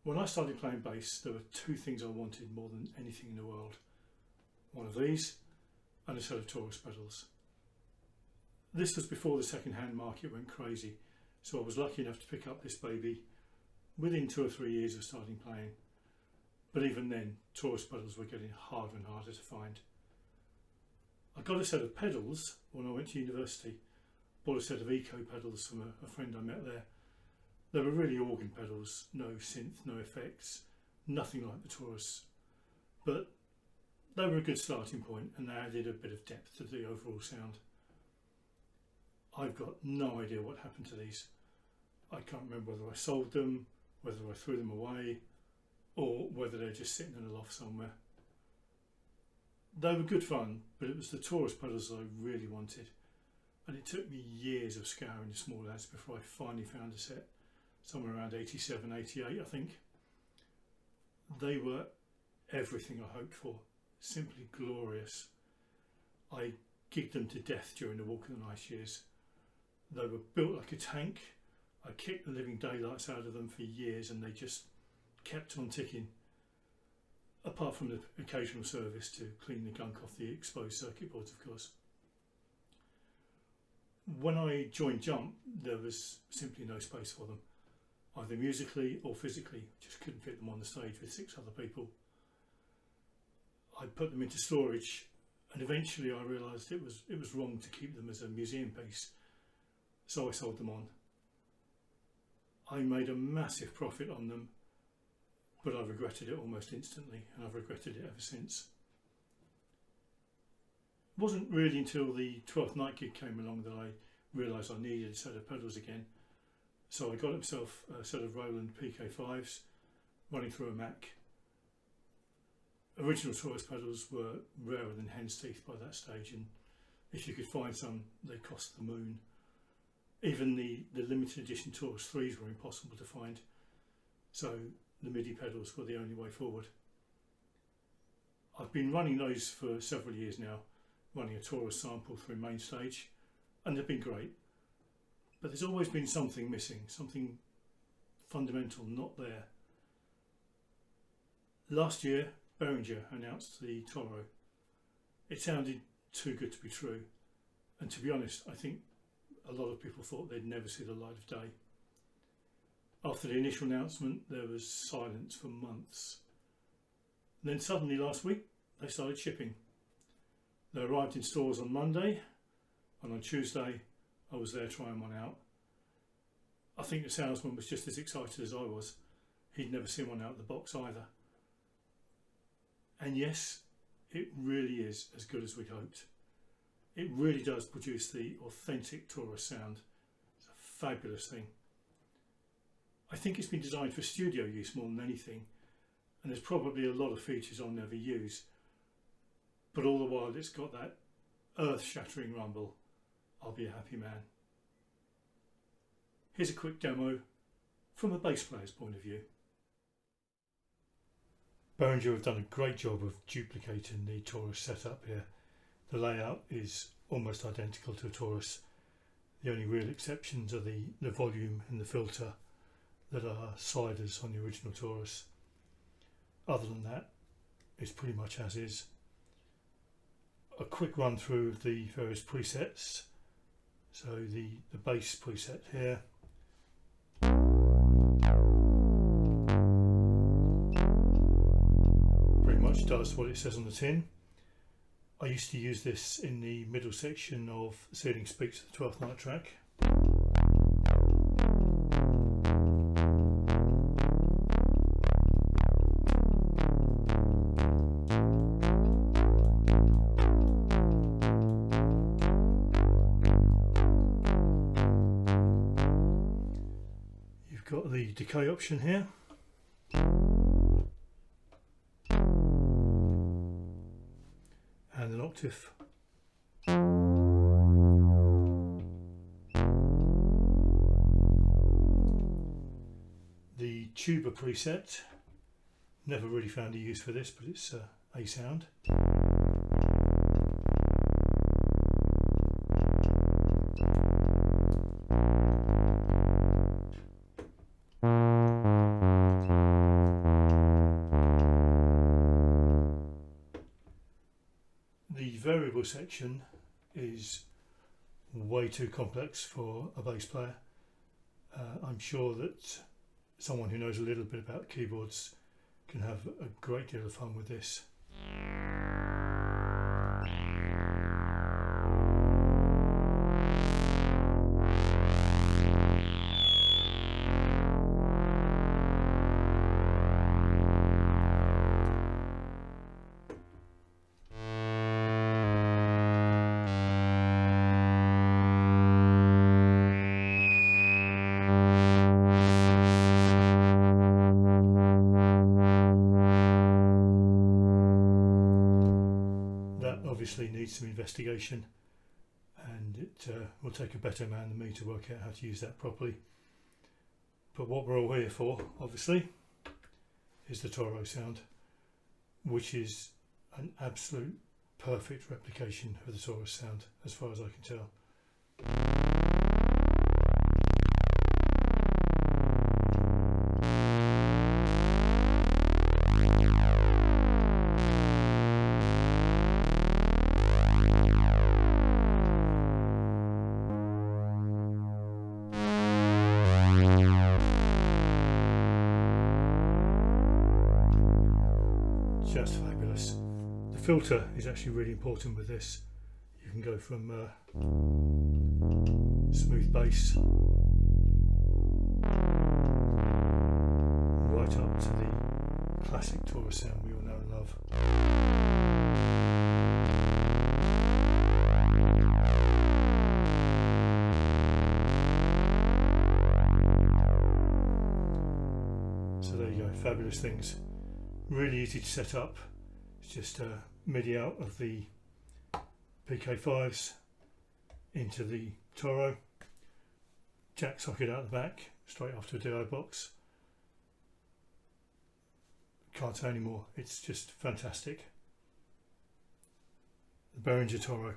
When I started playing bass, there were two things I wanted more than anything in the world. One of these and a set of Taurus pedals. This was before the second-hand market went crazy, so I was lucky enough to pick up this baby within 2 or 3 years of starting playing. But even then, Taurus pedals were getting harder and harder to find. I got a set of pedals when I went to university. Bought a set of eco pedals from a friend I met there. They were really organ pedals, no synth, no effects, nothing like the Taurus. But they were a good starting point and they added a bit of depth to the overall sound. I've got no idea what happened to these. I can't remember whether I sold them, whether I threw them away, or whether they're just sitting in a loft somewhere. They were good fun, but it was the Taurus pedals I really wanted, and it took me years of scouring the small ads before I finally found a set, somewhere around 87, 88 I think. They were everything I hoped for, simply glorious. I gigged them to death during the Walk of the Nice years. They were built like a tank. I kicked the living daylights out of them for years and they just kept on ticking. Apart from the occasional service to clean the gunk off the exposed circuit boards, of course. When I joined Jump, there was simply no space for them, either musically or physically. Just couldn't fit them on the stage with 6 other people. I put them into storage, and eventually I realised it was wrong to keep them as a museum piece, so I sold them on. I made a massive profit on them, but I regretted it almost instantly, and I've regretted it ever since. It wasn't really until the 12th night gig came along that I realised I needed a set of pedals again. So I got myself a set of Roland PK5s running through a Mac. Original Taurus pedals were rarer than hen's teeth by that stage, and if you could find some, they cost the moon. Even the limited edition Taurus 3s were impossible to find, so the MIDI pedals were the only way forward. I've been running those for several years now, running a Taurus sample through Mainstage, and they've been great. But there's always been something missing, something fundamental not there. Last year, Behringer announced the Toro. It sounded too good to be true, and to be honest, I think a lot of people thought they'd never see the light of day. After the initial announcement, there was silence for months. Then suddenly last week, they started shipping. They arrived in stores on Monday, and on Tuesday, I was there trying one out. I think the salesman was just as excited as I was. He'd never seen one out of the box either. And yes, it really is as good as we'd hoped. It really does produce the authentic Taurus sound. It's a fabulous thing. I think it's been designed for studio use more than anything, and there's probably a lot of features I'll never use, but all the while it's got that earth-shattering rumble. I'll be a happy man. Here's a quick demo from a bass player's point of view. Behringer have done a great job of duplicating the Taurus setup here. The layout is almost identical to a Taurus. The only real exceptions are the volume and the filter that are sliders on the original Taurus. Other than that, it's pretty much as is. A quick run through of the various presets. So the bass preset here. Pretty much does what it says on the tin. I used to use this in the middle section of Ceiling Speaks, the 12th night track. You've got the decay option here. And an octave. The tuba preset, never really found a use for this, but it's a sound. chord section is way too complex for a bass player. I'm sure that someone who knows a little bit about keyboards can have a great deal of fun with this. Obviously needs some investigation, and it will take a better man than me to work out how to use that properly. But what we're all here for, obviously, is the Toro sound, which is an absolute perfect replication of the Taurus sound as far as I can tell. Just fabulous. The filter is actually really important with this. You can go from smooth bass right up to the classic Taurus sound we all know and love. So there you go, fabulous things. Really easy to set up. It's just MIDI out of the PK5s into the Toro, jack socket out the back, straight after a DI box. Can't say any more, it's just fantastic. The Behringer Toro.